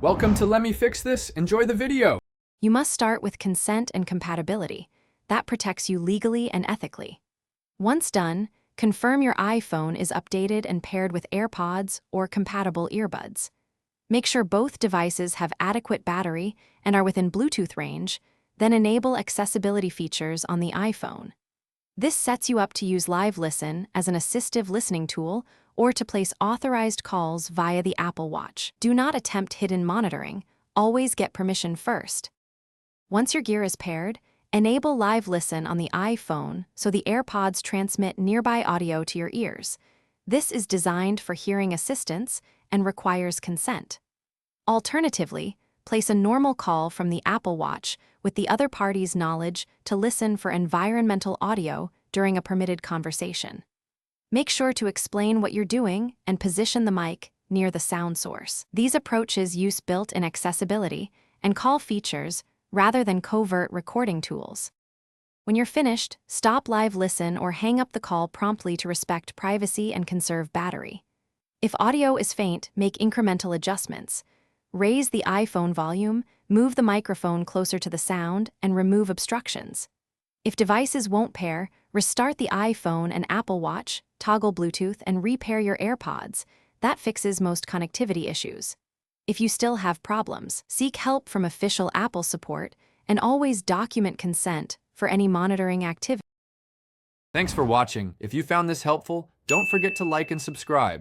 Welcome to Let Me Fix This. Enjoy the video. You must start with consent and compatibility. That protects you legally and ethically. Once done, confirm your iPhone is updated and paired with AirPods or compatible earbuds. Make sure both devices have adequate battery and are within Bluetooth range, then enable accessibility features on the iPhone. This sets you up to use Live Listen as an assistive listening tool or to place authorized calls via the Apple Watch. Do not attempt hidden monitoring. Always get permission first. Once your gear is paired, enable Live Listen on the iPhone so the AirPods transmit nearby audio to your ears. This is designed for hearing assistance and requires consent. Alternatively, place a normal call from the Apple Watch with the other party's knowledge to listen for environmental audio during a permitted conversation. Make sure to explain what you're doing and position the mic near the sound source. These approaches use built-in accessibility and call features rather than covert recording tools. When you're finished, stop Live Listen or hang up the call promptly to respect privacy and conserve battery. If audio is faint, make incremental adjustments. Raise the iPhone volume, move the microphone closer to the sound, and remove obstructions. If devices won't pair, restart the iPhone and Apple Watch, toggle Bluetooth, and repair your AirPods. That fixes most connectivity issues. If you still have problems, seek help from official Apple support and always document consent for any monitoring activity. Thanks for watching. If you found this helpful, don't forget to like and subscribe.